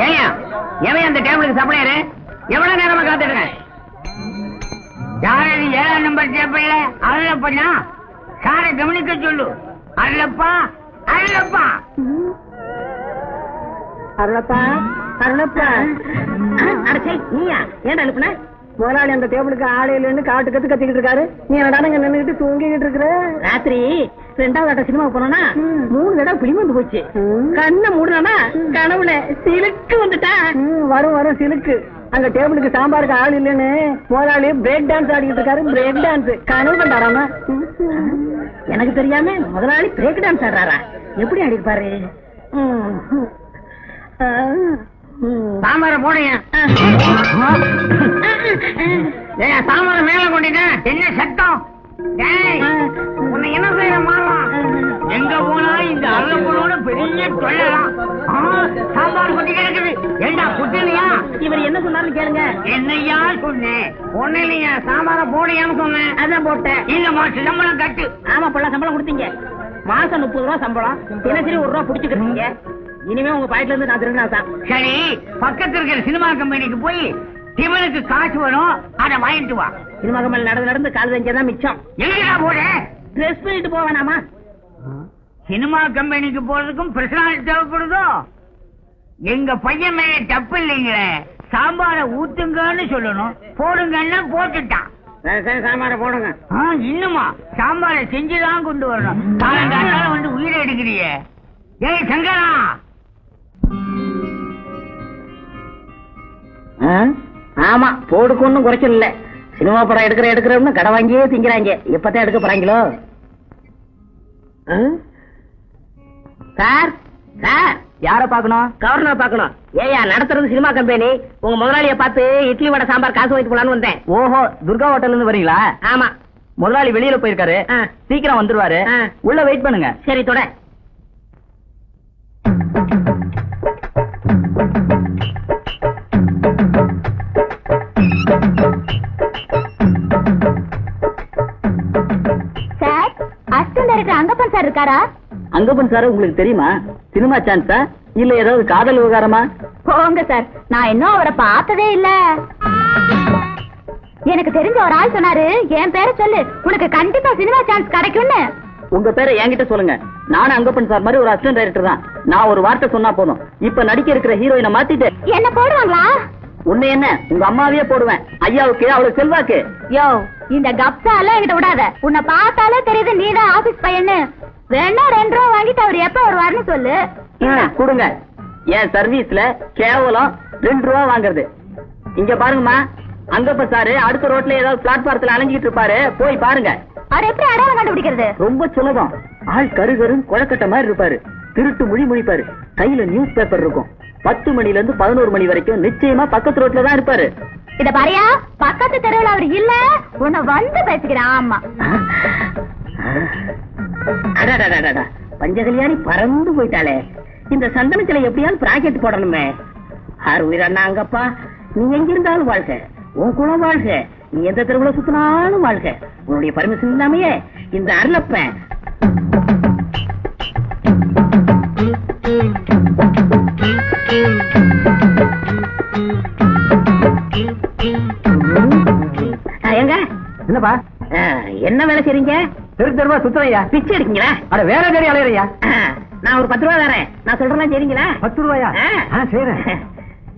ஏயா எவன் அந்த டேபிளுக்கு சப்ளையரு? எவ்வளவு நேரமா காத்துடுங்க? யாரு 7ஆம் நம்பர் டேபிள்ல அருளப்பா? சாரை கவனிக்க சொல்லு. அருளப்பா அருளப்பா அருளப்பா அருளப்பா. நீயா ஏன் அனுப்புன? முதலாளி அந்த டேபிளுக்கு ஆடையில காட்டு கத்திக்கிட்டு இருக்காரு. நீ என்னடாங்க நின்னுகிட்டு தூங்கிக்கிட்டு இருக்கிற? ராத்திரி 2வது ஆட்ட சினிமாவுக்கு போனோம்னா 3 தடவை பிளி வந்து போச்சு. கண்ணை மூடுனா கனவுல சிலுக்கு வந்துட்டா. வரும் சிலுக்கு. அங்க டேபிளுக்கு சாம்பாருக்கு ஆள் இல்லன்னு முதலாளி பிரேக் டான்ஸ் ஆடிக்கிட்டு இருக்காரு. பிரேக் டான்ஸ் கனவு கண்டாராமா? எனக்கு தெரியாம முதலாளி பிரேக் டான்ஸ் ஆடுறாரா? எப்படி ஆடிப்பாரு? சாம்பார போடுங்க. சாம்பார மேல கொண்டுட்டேன். என்ன சத்தம்? உன்னை என்ன செய்யற மாறலாம்? எங்க போனா இந்த அருளப்போட பெரிய தொல்லலாம். சாம்பார் கொட்டி கிடக்குது. ஏண்டா புட்டலையா? இவர் என்ன சொன்னாருன்னு கேளுங்க. என்னையா சொன்னேன்? ஒண்ணு இல்லையா, சாம்பார போடையான்னு சொன்னேன். அதான் போட்டேன். இல்லம்மா சம்பளம் கட்டு. ஆமா பொள்ள சம்பளம் கொடுத்தீங்க. மாசம் 30 ரூபா சம்பளம். தினசரி 1 ரூபா பிடிச்சுக்கிறீங்க. இனிமே உங்க பாயிட்ல இருந்து நான் திருடினா தான். சரி, பக்கத்துல இருக்கிற சினிமா கம்பெனிக்கு போய் இவனுக்கு காசு வரும், அதை வாங்கிட்டு வா. சினிமா கம்பெனி நடந்து கால் தான் மிச்சம். எங்கடா போட? ட்ரெஸ் பண்ணிட்டு போவேனாமா? சினிமா கம்பெனிக்கு போறதுக்கும் பிரசனாலிட்டி தேவைப்படுதோ? எங்க பையன் மேல தப்பு இல்லைங்களே. சாம்பார ஊத்துங்கன்னு சொல்லணும், போடுங்கன்னா போட்டுட்டான். சாம்பார போடுங்க. இன்னுமா சாம்பார செஞ்சுதான் கொண்டு வரணும். காலங்காத்தால வந்து உயிரை எடுக்கிறிய. ஏய் சங்கரா, ஆமா போடுக்கு ஒன்னும் குறைச்சல் இல்ல. சினிமா படம் எடுக்கிறோம்னு கடை வாங்கியே திங்கிறாங்க. எப்பதான் எடுக்க போறாங்களோ? சார் சார், யார பாக்கணும்? கவர்னர் பாக்கணும். ஏயா நடத்துறது சினிமா கம்பெனி. உங்க முதலாளிய பார்த்து இட்லி வடை சாம்பார் காசு வாங்கிட்டு போலான்னு வந்தேன். ஓஹோ, துர்கா ஹோட்டல்ல இருந்து வரீங்களா? ஆமா. முதலாளி வெளியில போயிருக்காரு, சீக்கிரம் வந்துருவாரு. உள்ள வெயிட் பண்ணுங்க. சரி தொட. Sir, assistant director Angappan sir இருக்காரா? அங்கப்பன் சார் உங்களுக்கு தெரியுமா? சினிமா சான்ஸா இல்ல ஏதாவது காதல் விவகாரமா? போங்க சார், நான் இன்னும் அவரை பார்த்ததே இல்ல. எனக்கு தெரிஞ்ச ஒரு ஆள் சொன்னாரு, என் பேரை சொல்லு, உனக்கு கண்டிப்பா சினிமா சான்ஸ் கிடைக்கும்னு. உங்க பேரை என்கிட்ட சொல்லுங்க. நானும் அங்கப்பன் சார் மாதிரி ஒரு அசிஸ்டன்ட் டைரக்டர் தான். நான் ஒரு வார்த்தை சொன்னா போதும், இப்ப நடிக்க இருக்கிற ஹீரோயினை மாத்திட்டு என்ன போடுவாங்களா? உன்னை என்ன உங்க அம்மாவே போடுவேன். ஐயாவுக்கு அவளுக்கு செல்வாக்கு. யோ, இந்த கப்சால என்கிட்ட விடாத. உன்னை பார்த்தாலே தெரியுது நீதான் ஆபீஸ் பையன்னு. வேணா 2 ரூபா வாங்கிட்டு அவர் எப்ப வருவாருன்னு சொல்லு. கொடுங்க. என் சர்வீஸ்ல கேவலம் 2 ரூபா வாங்குறது. இங்க பாருங்கம்மா, அங்கப்ப சாரு அடுத்த ரோட்ல ஏதாவது பிளாட்பாரத்துல அலைஞ்சிட்டு இருப்பாரு, போய் பாருங்க. அவர் எப்படி அடையாளம் கண்டுபிடிக்கிறது? ரொம்ப சுலபம். ஆள் கருகரு குழக்கட்ட மாதிரி இருப்பாரு. திருட்டு முழிப்பாரு. கையில நியூஸ் பேப்பர் இருக்கும். 10 மணில இருந்து 11 மணி வரைக்கும் நிச்சயமா பக்கத்து ரோட்ல தான் இருப்பாரு. இத பாரியா, பக்கத்து தெருவில் அவர் இல்ல, உன்னை வந்து பேசுகிறேன். ஆமா, பஞ்சகல்யாணி பறந்து போயிட்டாளே. இந்த சந்தனத்துல எப்படியாவது பிராக்கெட் போடணுமே. உயிரண்ணா அங்கப்பா, நீ எங்க இருந்தாலும் வாழ்க, உன் குலம் வாழ்க, நீ எந்த தெருவுல சுத்தினாலும் வாழ்க. உன்னுடைய பர்மிஷன் இல்லாமையே இந்த அருளப்ப எங்க என்னப்பா என்ன வேலை செய்றீங்க? தெரு தெருவா சுத்துறையா? பிச்சை எடுக்கீங்களா? அட வேற தேடி அலையறையா? நான் ஒரு 10 ரூபா தரேன். நான் சொல்றேன் சரிங்களா? 10 ரூபாயா? செய்றேன்.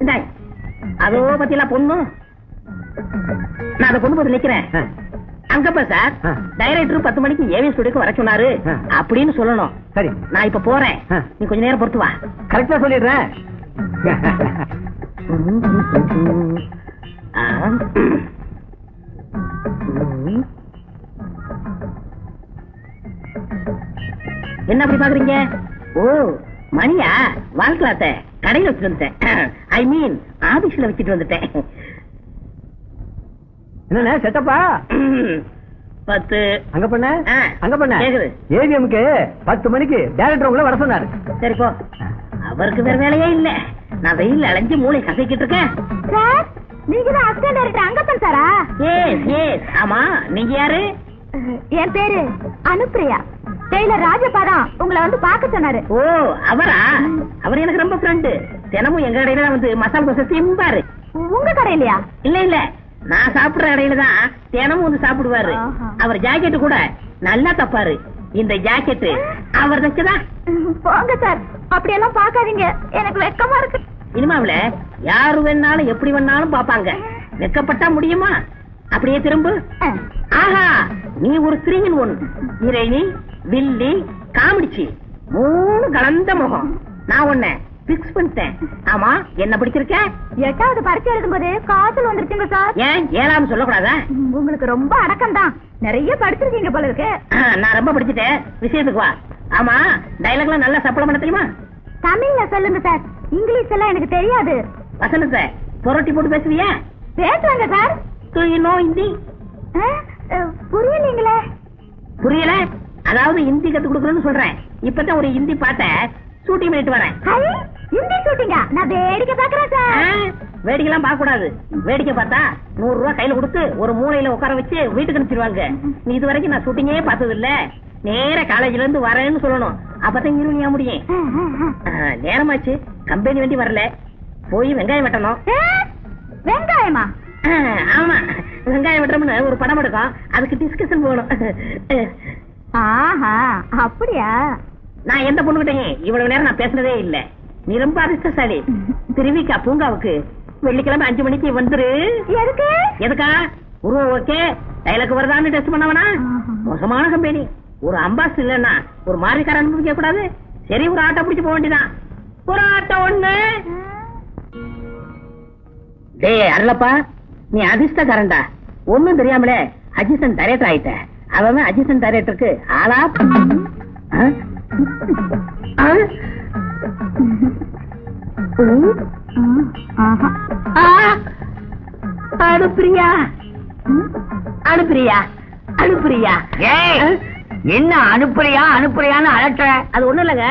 இந்தாய், அதோ பத்தியெல்லாம் பொண்ணு. நான் அதை பொண்ணு போது நிக்கிறேன். அங்கப்பா சார், டைரக்டர் 10 மணிக்கு ஏவி ஸ்டுடியோக்கு வர சொன்னாரு அப்படின்னு சொல்லணும். சரி, நான் இப்ப போறேன். நீ கொஞ்ச நேரம் பொறுத்து வா. கரெக்டா சொல்லிடுறேன். என்ன அப்படி பாக்குறீங்க? ஓ மணியா? வாழ்க்கலாத்த கடையில வச்சுட்டு வந்துட்டேன். ஐ மீன் ஆபீஸ்ல வச்சுட்டு வந்துட்டேன். என்ன செட்டப்பா? 10 அங்க பண்ண கேக்குது. ஏவிஎம்க்கு 10 மணிக்கு டைரக்டர் உங்களை வர சொன்னாரு. சரி போ. அவருக்கு வேற வேலையே இல்ல. நான் வெயில் அலைஞ்சு மூளை கசக்கிட்டு இருக்கேன். சார், நீங்க தான் அசிஸ்டன்ட் டைரக்டர் அங்கப்பன் சாரா? எஸ். ஆமா, நீங்க யாரு? என் பேரு அனுப்பிரியா. டெய்லர் ராஜபாதான் உங்களை வந்து பார்க்க சொன்னாரு. ஓ அவரா? அவர் எனக்கு ரொம்ப ஃப்ரெண்டு. தினமும் எங்க கடையில தான் வந்து மசாலா தோசை திம்பாரு. உங்க கடையிலயா? இல்ல இல்ல, நான் சாப்பிடுற கடையில தான் தினமும் வந்து சாப்பிடுவாரு. அவர் ஜாக்கெட் கூட நல்லா தப்பாரு. இந்த ஜாக்கெட் அவர் தைச்சதா? போங்க சார், அப்படியெல்லாம் பாக்காதீங்க, எனக்கு வெக்கமா இருக்கு. சினிமாவுல யாரு வேணாலும் எப்படி வேணாலும் பாப்பாங்க, வெக்கப்பட்டா முடியுமா? அப்படியே திரும்ப. ஆஹா, நீ ஒரு ஸ்திரீயின் ஒண்ணு, ஹீரோயினி, வில்லி, காமெடிச்சி, 3 கலந்த முகம். நான் உன்னை பிக்ஸ் பண்ணிட்டேன். ஆமா, என்ன படிச்சிருக்க? 8வது பரீட்சை எழுதும்போது காய்ச்சல் வந்துருச்சுங்க சார். ஏன் 7ஆம் சொல்லக்கூடாதா? உங்களுக்கு ரொம்ப அடக்கம் தான், நிறைய படிச்சிருக்கீங்க போல இருக்கு. நான் ரொம்ப படிச்சுட்டேன், விஷயத்துக்கு வா. ஆமா, டைலாக் எல்லாம் நல்லா சப்பளம் பண்ண தெரியுமா? தமிழ்ல சொல்லுங்க சார், இங்கிலீஷ் எல்லாம் எனக்கு தெரியாது. வசனத்தை புரட்டி போட்டு பேசுவியா? பேசுவாங்க சார். ஹிந்தி புரியலீங்களே. புரியல? அதாவது ஹிந்தி கத்து கொடுக்கணும்னு சொல்றேன். இப்பதான் ஒரு ஹிந்தி பாட்டை ஷூட்டிங் பண்ணிட்டு வரேன். ஹிந்தி ஷூட்டிங்கா? நான் வேடிக்கை பாக்குறேன் சார். வேடிக்கை எல்லாம் பார்க்க கூடாது. வேடிக்கை பார்த்தா 100 ரூபாய் கையில கொடுத்து ஒரு மூலையில உட்கார வச்சு வீட்டுக்கு அனுப்பிச்சிருவாங்க. நீ இது வரைக்கும் நான் ஷூட்டிங்கே பார்த்தது இல்ல. நேர காலேஜ்ல இருந்து வரேன்னு சொல்லணும், அப்பதான் இருவனியா முடியும். நேரமாச்சு, கம்பெனி வண்டி வரல, போய் வெங்காயம் வெட்டணும். வெங்காயமா? ஆமா, வெங்காயம் வெட்டுறோம்னு ஒரு படம் எடுக்கும், அதுக்கு டிஸ்கஷன் போகணும். ஆஹா, அப்படியா? நான் எந்த பொண்ணுகிட்டையும் இவ்வளவு நேரம் நான் பேசுனதே இல்ல. நீ ரொம்ப அதிர்ஷ்டசாலி. திருவிக்கா பூங்காவுக்கு வெள்ளிக்கிழமை 5 மணிக்கு வந்துரு. எதுக்கு? எதுக்கா? உருவம் ஓகே, டைலாக் வருதான்னு டெஸ்ட் பண்ணவனா? மோசமான கம்பெனி. ஒரு அம்பாஸ் இல்லன்னா ஒரு மாறிக்கார அனுபவிக்க கூடாது. சரி, ஒரு ஆட்டோ பிடிச்சு போக வேண்டியதான். ஒரு ஆட்டோ ஒண்ணு. டேய் அருளப்பா, நீ அதிர்ஷ்டக்காரன்டா. ஒண்ணும் தெரியாமலே அசிஸ்டன்ட் டைரக்டர் ஆயிட்ட. அவன் அசிஸ்டன்ட் டைரக்டருக்கு ஆளா? அனுப்பிரியா அனுப்பிரியா அனுப்பிரியா? என்ன அனுப்புறியா அனுப்புறியான்னு அலட்ட? அது ஒண்ணும் இல்லங்க,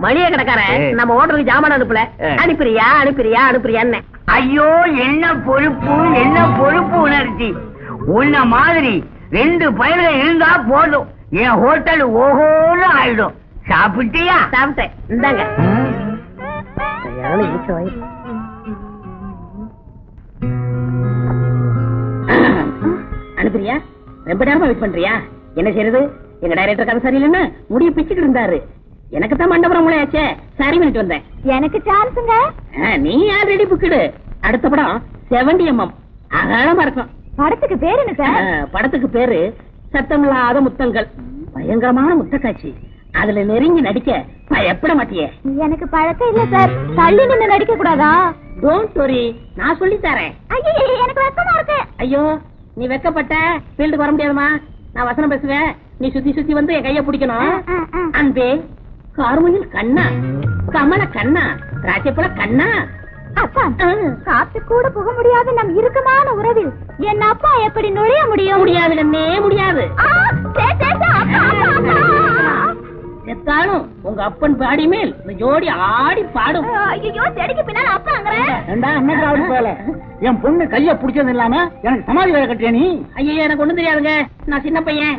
மளிகை கடைக்காரன் நம்ம ஹோட்டலுக்கு ஜாமான் அனுப்பல. அனுப்பிரியா அனுப்பிரியா அனுப்பிரியான்னு. ஐயோ, என்ன பொறுப்பு, என்ன பொறுப்பு உணர்ச்சி. உன்ன மாதிரி 2 பயிர்கள் இருந்தா போதும், என் ஹோட்டல் ஓஹோன்னு ஆயிடும். சாப்பிட்டியா? சாப்பிட்டேன், இந்தாங்க. அனுப்பிரியா? ரொம்ப நேரமா வெயிட் பண்றியா? என்ன செய்யறது, எங்க டைரக்டர் கதை சரியில்லைன்னு முடிய பிச்சுட்டு இருந்தாரு. எனக்கு தான் மண்டபுரம் மூளையாச்சே, சரி பண்ணிட்டு வந்தேன். எனக்கு சான்ஸுங்க. நீ ஆல்ரெடி புக்கிடு. அடுத்த படம் 70mm அகலமா இருக்கும். படத்துக்கு பேரு என்ன சார்? படத்துக்கு பேரு சத்தமில்லாத முத்தங்கள். பயங்கரமான முத்தக்காட்சி. அதுல நெருங்கி நடிக்க பயப்பட மாட்டியே? எனக்கு பழக்கம் இல்ல சார், தள்ளி நின்னு நடிக்க கூடாதா? டோன்ட் வரி, நான் சொல்லி தரேன். ஐயோ, எனக்கு வெக்கமா இருக்கு. ஐயோ, நீ வெக்கப்பட்ட ஃபீல்டுக்கு வர முடியாதுமா. நான் வசனம் பேசுவேன், நீ சுத்தி சுத்தி வந்து என் கைய பிடிக்கணும். அன்பே கார்முகில் கண்ணா, கமல கண்ணா, ராஜப்பழ கண்ணா. அப்பா, காத்து கூட புக முடியாத நம் இறுக்கமான உறவில் என் அப்பா எப்படி நுழைய முடியும்? முடியாது கண்ணே, முடியாது. செத்தாலும் உங்க அப்பன் பாடி மேல் இந்த ஜோடி ஆடி பாடும். ஐயோ, செடிக்கு பின்னால அப்பாங்கறேன். என் பொண்ணு கைய பிடிச்சது இல்லாம எனக்கு சமாதி வேலை கட்டிய நீ? ஐயோ, எனக்கு ஒண்ணும் தெரியாதுங்க, நான் சின்ன பையன்.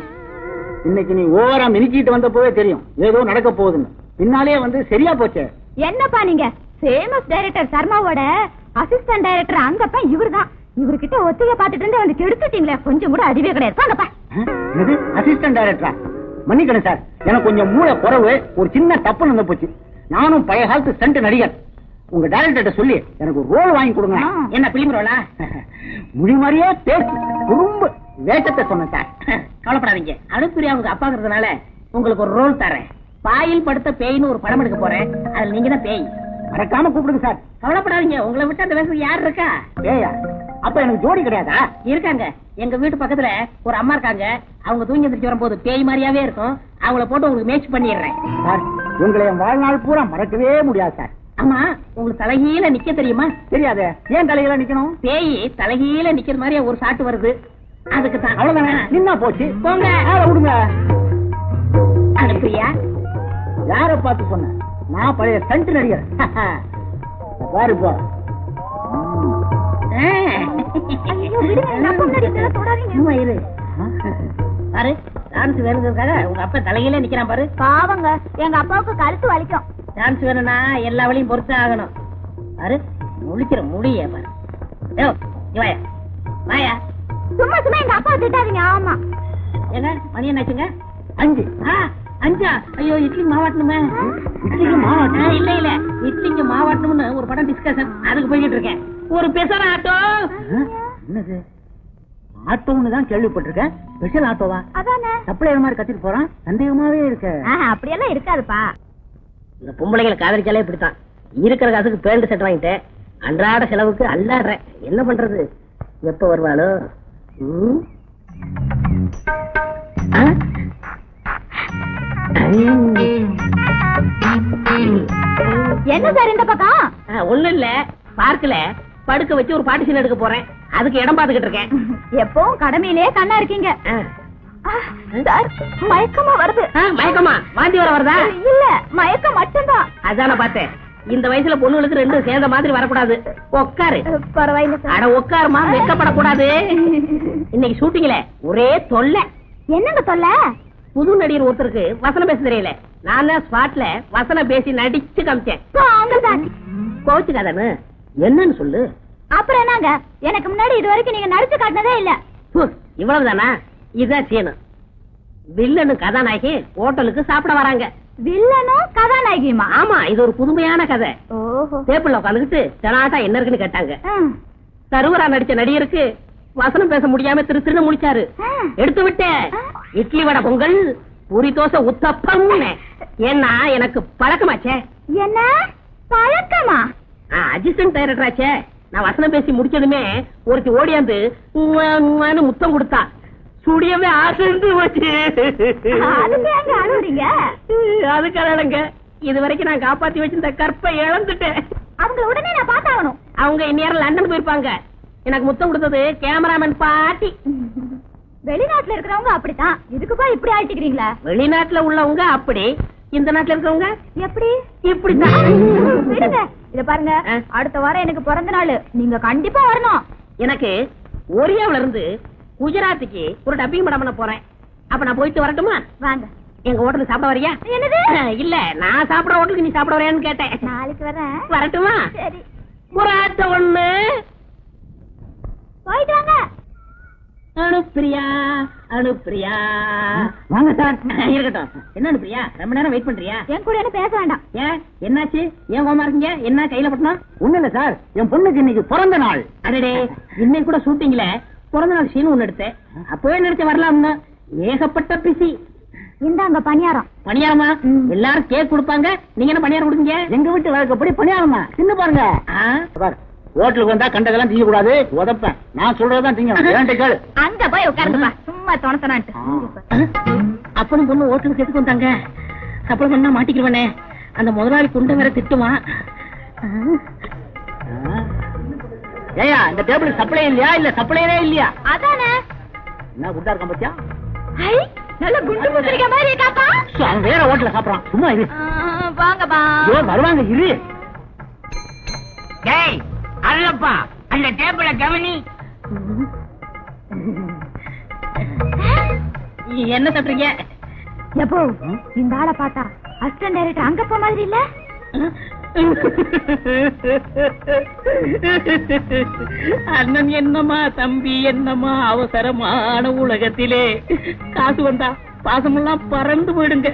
இன்னைக்கு நீ ஓவரா மினிக்கிட்டு வந்த போவே தெரியும் ஏதோ நடக்க போகுதுன்னு. பின்னாலே வந்து சரியா போச்சு. என்னப்பா நீங்க ஃபேமஸ் டைரக்டர் சர்மாவோட அசிஸ்டன்ட் டைரக்டர் அங்கப்பா இவர்தான். இவர்கிட்ட ஒத்திகை பாத்துட்டு இருந்து வந்து கெடுத்துட்டீங்களே, கொஞ்சம் கூட அறிவே கிடையாது. வாங்கப்பா. இது அசிஸ்டன்ட் டைரக்டரா? மன்னிக்கணும் சார், எனக்கு கொஞ்சம் மூளை குறவு, ஒரு சின்ன தப்பு நடந்து போச்சு. நானும் பழைய காலத்து ஸ்டண்ட் நடிகர். உங்க டைரக்டர் சொல்லி எனக்கு ஒரு ரோல் வாங்கி கொடுங்க. என்ன பிலிம் ரோலா? மொழி மாதிரியே பேசு, குறும்பு வேஷத்தை சொன்னேன் சார். கவலைப்படாதீங்க, அனுப்பிரியா உங்க அப்பாங்கிறதுனால உங்களுக்கு ஒரு ரோல் தரேன். பாயில் படுத்த பேய்னு ஒரு படம் எடுக்க போறேன், அதுல நீங்க தான் பேய். மறக்காம கூப்பிடுங்க சார். கவலைப்படாதீங்க, உங்களை விட்டு அந்த வேஷத்துக்கு யார் இருக்கா? ஏயா, அப்ப எனக்கு ஜோடி கிடையாதா? இருக்காங்க. எங்க வீட்டு பக்கத்துல ஒரு அம்மா இருக்காங்க, அவங்க தூங்கி எந்திரிச்சு வரும்போது பேய் மாதிரியாவே இருக்கும். அவங்கள போட்டு உங்களுக்கு மேட்ச் பண்ணிடுறேன் சார். உங்களை என் வாழ்நாள் பூரா மறக்கவே முடியாது சார். ஆமா, உங்களுக்கு தலைகீழ நிக்க தெரியுமா? தெரியாது. ஏன் தலைகீழ நிக்கணும்? பேய் தலைகீழ நிக்கிற மாதிரியே ஒரு சாட்டு வருது, அதுக்கு தான். அவ்வளவுதானே, நின்னா போச்சு. போங்க, விடுங்க. அனுப்பிரியா? யார பார்த்து சொன்ன? நான் பழைய ஸ்டண்ட் நடிகர். பாரு போ. பாரு, டான்ஸ் வேணுங்கிறதுக்காக உங்க அப்பா தலையில நிக்கிறான் பாரு. பாவங்க, எங்க அப்பாவுக்கு கழுத்து வலிக்கும். டான்ஸ் வேணும்னா எல்லா வழியும் பொறுத்து ஆகணும். பாரு முழிக்கிற முடிய பாரு. வாயா சும்மா சும்மா எங்க அப்பா திட்டாதீங்க. ஆமா ஏங்க மணி என்னாச்சுங்க? 5. 5. ஐயோ இட்லி மாவாட்டணுமே. இட்லிக்கு மாவாட்டணும்? இல்ல இல்ல இட்லிக்கு மாவாட்டணும்னு ஒரு படம் டிஸ்கஷன், அதுக்கு போய்கிட்டு இருக்கேன். ஒரு பெசர் ஆட்டோ. என்னது ஆட்டோன்னு தான் கேள்விப்பட்டிருக்கேன். ஸ்பெஷல் ஆட்டோவா? அதானே சப்ளையர் மாதிரி கத்திட்டு போறான். சந்தேகமாவே இருக்கு. அப்படியெல்லாம் இருக்காதுப்பா. இந்த பொம்பளைகளை காதலிச்சாலே இப்படித்தான். இருக்கிற காசுக்கு பேண்ட் செட் வாங்கிட்டேன். அன்றாட செலவுக்கு அல்லாடுறேன். என்ன பண்றது? எப்ப வருவாளோ? என்ன சார் இந்த பக்கம்? ஒண்ணும் இல்ல, பார்க்கல படுக்க வச்சு ஒரு பாட்டு சீன் எடுக்க போறேன். அதுக்கு இடம் பாத்துக்கிட்டு இருக்கேன். எப்பவும் கடமையிலே கண்ணா இருக்கீங்க சார். மயக்கமா வருது. மயக்கமா? வாந்தி வர வருதா? இல்ல மயக்கம் மட்டும்தான். அதான பார்த்தேன். இந்த வயசுல பொண்ணுகளுக்கு ரெண்டும் சேர்ந்த மாதிரி வரக்கூடாது. உட்காரு. பரவாயில்ல சார். அட உட்காருமா, வெக்கப்படக்கூடாது. இன்னைக்கு ஷூட்டிங்ல ஒரே தொல்லை. என்னங்க தொல்லை? புது நடிகர் ஒருத்தருக்கு வசனம் பேச தெரியல. நான் ஸ்பாட்ல வசனம் பேசி நடிச்சு காமிச்சேன். கோச்சுக்காதானு என்னன்னு சொல்லு. அப்புறம் என்னங்க, எனக்கு முன்னாடி இது வரைக்கும் நீங்க நடிச்சு காட்டினதே இல்ல. இவ்வளவுதானா? இதுதான் செய்யணும். வில்லனும் கதாநாயகி ஹோட்டலுக்கு சாப்பிட வராங்க. வில்லனும் கதாநாயகியுமா? ஆமா, இது ஒரு புதுமையான கதை. ஓஹோ. டேபிள்ல உட்காந்துக்கிட்டு ஜனாட்டா என்ன இருக்குன்னு கேட்டாங்க. சருவரா நடிச்ச நடிகருக்கு வசனம் பேச முடியாம திருன்னு முடிச்சாரு. எடுத்து விட்டேன். இட்லி வடை பொங்கல் பூரி தோசை உத்தப்பம். ஏன்னா எனக்கு பழக்கமாச்சே. என்ன பழக்கமா? அசிஸ்டன்ட் டைரக்டர் ஆச்சே. நான் வசனம் பேசி முடிச்சதுமே ஒருத்தி ஓடியாந்து முத்தம் கொடுத்தா. சுடியவே ஆசைந்து போச்சு. அதுக்காக இது வரைக்கும் நான் காப்பாத்தி வச்சிருந்த கற்பை இழந்துட்டேன். அவங்க உடனே நான் பார்த்தாகணும். அவங்க இந்நேரம் லண்டன் போயிருப்பாங்க. எனக்கு முத்தம் கொடுத்தது கேமராமேன் பாட்டி. வெளிநாட்டுல இருக்கிறவங்க அப்படித்தான். இதுக்குப்பா இப்படி ஆயிட்டுக்கிறீங்களா? வெளிநாட்டுல உள்ளவங்க அப்படி, இந்த நாட்டுல இருக்கிறவங்க எப்படி? இப்படித்தான். விடுங்க. இத பாருங்க, அடுத்த வாரம் எனக்கு பிறந்த நாள். நீங்க கண்டிப்பா வரணும். எனக்கு ஒரியாவில இருந்து குஜராத்துக்கு ஒரு டப்பிங் படம் பண்ண போறேன். அப்ப நான் போயிட்டு வரட்டுமா? வாங்க. எங்க ஹோட்டலுக்கு சாப்பிட வரியா? என்னது? இல்ல, நான் சாப்பிட ஹோட்டலுக்கு நீ சாப்பிட வரையான்னு கேட்டேன். நாளைக்கு வரேன். வரட்டுமா? சரி. புறாட்ட ஒண்ணு போயிட்டு வாங்க. அனுப்பிரியா அனுப்பிரியா. வாங்க சார். இருக்கட்டும். என்ன அனுப்பிரியா, ரொம்ப நேரம் வெயிட் பண்றியா? என் கூட என்ன பேச வேண்டாம். ஏன், என்னாச்சு? ஏன் கோமா இருக்கீங்க? என்ன கையில பட்டணும்? ஒண்ணு இல்ல சார், என் பொண்ணுக்கு இன்னைக்கு பிறந்த நாள். அடடே, இன்னைக்கு கூட ஷூட்டிங்ல பிறந்த நாள் சீன் ஒண்ணு எடுத்தேன். அப்பவே நினைச்ச வரலாம்னு. ஏகப்பட்ட பிசி. இந்தாங்க பணியாரம். பணியாரமா? எல்லாரும் கேக் கொடுப்பாங்க, நீங்க என்ன பணியாரம் கொடுங்க? எங்க வீட்டு வழக்கப்படி பணியாரமா? சின்ன பாருங்க. ஹோட்டலுக்கு வந்தா கண்டதெல்லாம் திங்க கூடாது. உதப்பேன். நான் சொல்றதுதான் திங்க. அங்க போய் உட்காருங்கப்பா, சும்மா தோணத்தனான்ட்டு. அப்பனும் பொண்ணு ஹோட்டலுக்கு எதுக்கு வந்தாங்க? சப்பளம் பண்ணா மாட்டிக்கிறவனே. அந்த முதலாளி குண்டை வேற திட்டுவான். ஏயா, இந்த டேபிள் சப்ளை இல்லையா? இல்ல சப்ளையரே இல்லையா? அதானே. என்ன குண்டா இருக்கான் பத்தியா? நல்ல குண்டு குத்துறிக்க மாதிரி இருக்காப்பா. அவன் வேற ஹோட்டல்ல சாப்பிடறான். சும்மா இரு. வாங்கப்பா. வருவாங்க, இரு. டேய் அல்லப்பா, அந்த டேபிள கவனி. என்ன சாப்பிடுறீங்க? எப்போ இந்த ஆளை பார்த்தா அசிஸ்டன்ட் டைரக்டர் அங்கப்பா மாதிரி இல்ல? அண்ணன் என்னமா, தம்பி என்னமா, அவசரமான உலகத்திலே காசு வந்தா பாசமெல்லாம் பறந்து போயிடுங்க.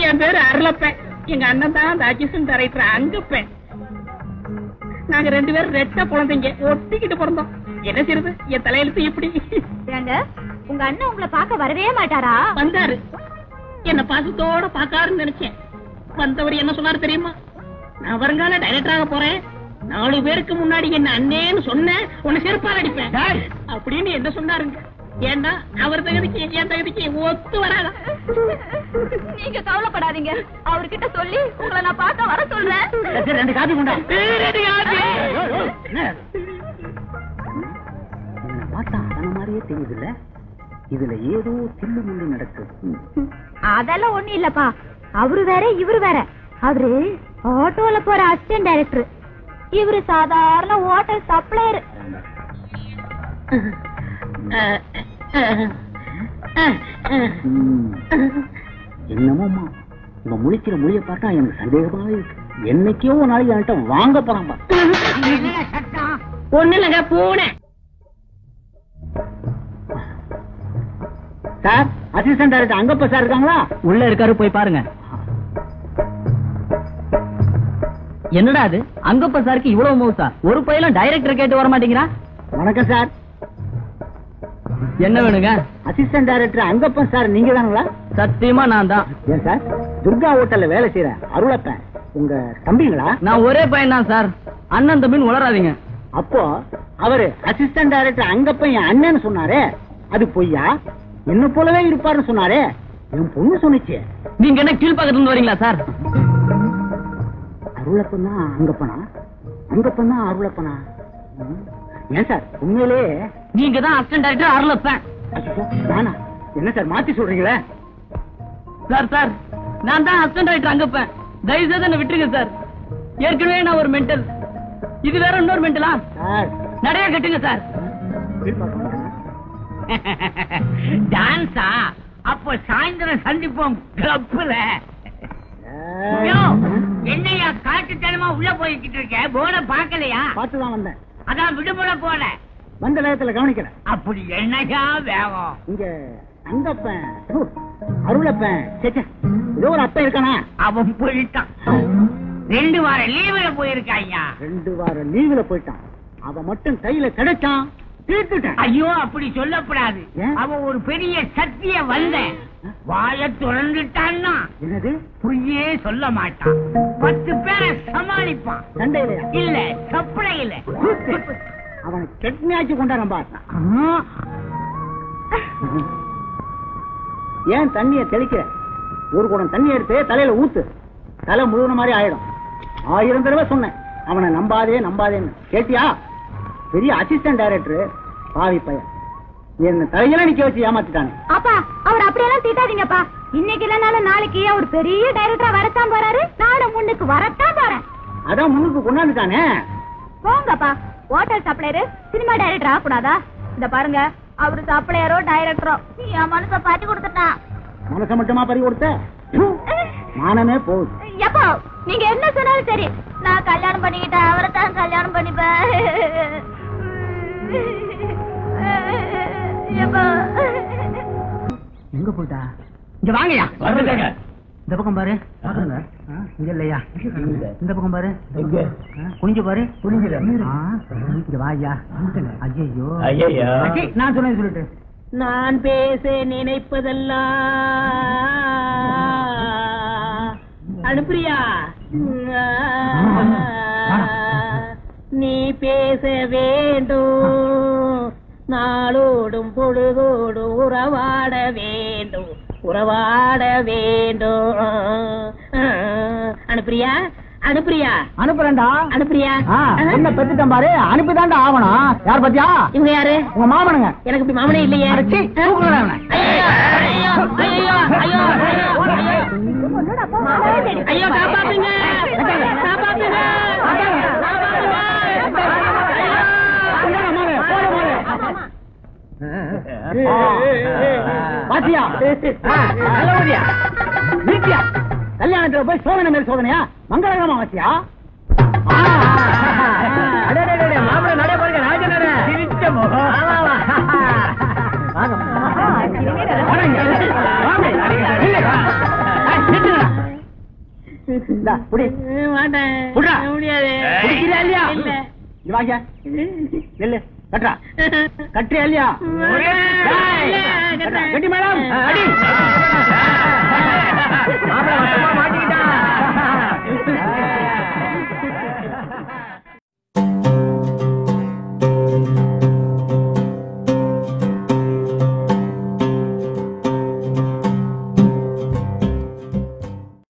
என் பேரு அருளப்பேன். எங்க அண்ணன் தான் அந்த அசிஸ்டன்ட் டைரக்டர் அங்கப்பேன். நாங்க 2 பேரும் ரெட்ட குழந்தைங்க, ஒட்டிக்கிட்டு பிறந்தோம். என்ன செய்யறது, என் தலையெழுத்து இப்படி. ஏங்க, உங்க அண்ணன் உங்களை பார்க்க வரவே மாட்டாரா? வந்தாரு. என்ன பாசத்தோட பாக்காருன்னு நினைச்சேன். வந்தவர் என்ன சொன்னாரு தெரியுமா? நான் வருங்கால டைரக்டராக போறேன். 4 பேருக்கு முன்னாடி என்ன அண்ணேன்னு சொன்ன உன்னை செருப்பால் அடிப்பேன் அப்படின்னு என்ன சொன்னாருங்க. ஏன்னா அவர் தகுதிக்கு என் தகுதிக்கு ஒத்து வராதா? நீங்க கவலைப்படாதீங்க, அவர்கிட்ட சொல்லி உங்களை நான் பார்க்க வர சொல்றேன். 2 காபி கொண்டா. பார்த்தா அந்த மாதிரியே தெரியுது இல்ல? இதுல ஏதோ தில்லு முள்ளு நடக்குது. அதெல்லாம் ஒண்ணு இல்லப்பா. அவரு வேற இவரு வேற. அவரு ஆட்டோல போற அசிஸ்டன்ட் டைரக்டர், இவரு சாதாரண ஹோட்டல் சப்ளையர். என்னமோமா, இவன் முழிக்கிற மொழியை பார்த்தா எனக்கு சந்தேகமாவே இருக்கு. என்னைக்கும் ஒரு நாளைக்கு என்கிட்ட வாங்க போறான்பா. சத்தம் ஒண்ணு இல்லங்க பூனை. சார் அசிஸ்டன்ட் டைரக்டர் அங்கப்ப சார் இருக்காங்களா? உள்ள இருக்காரு, போய் பாருங்க. என்னடா அது, அங்கப்ப சாருக்கு இவ்வளவு மவுசா? ஒரு பையலும் டைரக்டர் கேட்டு வர மாட்டேங்கிறா. வணக்கம் சார். என்ன வேணுங்க? அசிஸ்டன்ட் டைரக்டர் அங்கப்பன் சார் நீங்க தானுங்களா? சத்தியமா நான் தான். ஏன் சார், துர்கா ஹோட்டல்ல வேலை செய்யறேன் அருளப்பன் உங்க தம்பிங்களா? நான் ஒரே பையன் தான் சார், அண்ணன் தம்பின்னு உளராதீங்க. அப்போ அவரு அசிஸ்டன்ட் டைரக்டர் அங்கப்பன் என் அண்ணன்னு சொன்னாரே, அது பொய்யா? என்ன போலவே இருப்பாருன்னு சொன்னாரே, என் பொண்ணு சொன்னிச்சு. நீங்க என்ன கீழ்பக்கத்துல இருந்து வரீங்களா சார்? அருளப்பன் தான் அங்கப்பனா, அங்கப்பன் தான் அருளப்பனா? ஏன் சார் உண்மையிலே நீங்க தான் அசிஸ்டன்ட் டைரக்டர் அருளப்பன். நானா? என்ன சார் மாத்தி சொல்றீங்களே? சார் சார், நான் தான் அசிஸ்டன்ட் டைரக்டர் அங்கப்பன். தயவு செய்து என்ன விட்டுருங்க சார். ஏற்கனவே நான் ஒரு மென்டல், இது வேற இன்னொரு மென்டலா? சார் நிறைய கட்டுங்க சார். டான்ஸா? அப்ப சாயந்தரம் சந்திப்போம் கிளப்ல. என்னையா காட்டுத்தனமா உள்ள போய்கிட்டு இருக்க? போன பாக்கலையா? பார்த்துதான் வந்தேன். அதான் விடுமுறை போல வந்த நேரத்துல கவனிக்கல. அப்படி என்னையா வேகம்? இங்க அங்கப்பன் அருளப்பன் ஏதோ ஒரு அப்பன் இருக்கானா? அவன் போயிட்டான். 2 வார லீவுல போயிருக்காயா? 2 வார லீவுல போயிட்டான். அவன் மட்டும் கையில கிடைச்சான், தீர்த்துட்டேன். ஐயோ அப்படி சொல்லப்படாது. ஏன்? அவன் ஒரு பெரிய சக்திய வந்த வாய திறந்துட்டான்னா என்னது? பொய்யே சொல்ல மாட்டான். 10 பேரை சமாளிப்பான். சண்டையிலையா? இல்ல சப்பளையில. அவனை கெட்னியாச்சு கொண்டாட பார்த்தான். ஏன் தண்ணிய தெளிக்கிற? ஒரு குடம் தண்ணி எடுத்து தலையில ஊத்து, தலை முழுவன மாதிரி ஆயிடும். 1000 தடவை சொன்னேன் அவனை நம்பாதே நம்பாதேன்னு. கேட்டியா? பெரிய அசிஸ்டன்ட் டைரக்டர் பாவி பையன் என்ன தலையெல்லாம் நிக்க வச்சு ஏமாத்திட்டானே. அப்பா அவர் அப்படியெல்லாம் திட்டாதீங்கப்பா. இன்னைக்கு இல்லனாலும் நாளைக்கு அவர் பெரிய டைரக்டரா வரத்தான் போறாரு. நானும் முன்னுக்கு வரத்தான் போறேன். அதான் முன்னுக்கு கொண்டாந்துட்டானே. போங்கப்பா, ஹோட்டல் சப்ளையர் சினிமா டைரக்டர் ஆகக்கூடாதா? இந்த பாருங்க, அவரு சப்ளையரோ டைரக்டரோ என் மனச பாட்டி கொடுத்துட்டான். மனசை மட்டுமா பறி கொடுத்த? மானமே போகுது. எப்போ நீங்க என்ன சொன்னாலும் சரி, நான் கல்யாணம் பண்ணிக்கிட்டேன், அவரை தான் கல்யாணம் பண்ணிப்பேன். எங்க போயிட்டா? இங்க வாங்கயா. இந்த பக்கம் பாரு. இங்க இல்லையா? இந்த பக்கம் பாரு. குனிஞ்சு பாரு. இங்க வாயா. ஐயோ நான் சொன்னேன் சொல்லிட்டு. நான் பேச நினைப்பதெல்லாம் அனுப்பிரியா, நீ பேச வேண்டும், நாளோடும் பொழுதோடும் உறவாட வேண்டும், உறவாட வேண்டும். அனுப்பிரியா அனுப்பிரியா? அனுப்புறேன்டா. அனுப்பிரியா? என்ன பெத்துட்டேன் பாரு, அனுப்பிதான்டா ஆவணும். யார் பத்தியா? இவங்க யாரு? உங்க மாமனுங்க. எனக்கு இப்படி மாமனே இல்லையே. ஐயோ காப்பாத்துங்க, காப்பாத்துங்க. பாத்தியா? வீட்டியா கல்யாணத்துல போய் சோதனை மேல் சோதனையா? மங்களகரமா வாசியா? மாப்பிள்ள நடை பாருங்க, ராஜ நடை. சிரிச்ச முகம். கட்டுறியா இல்லையா? கட்டி மேடம்.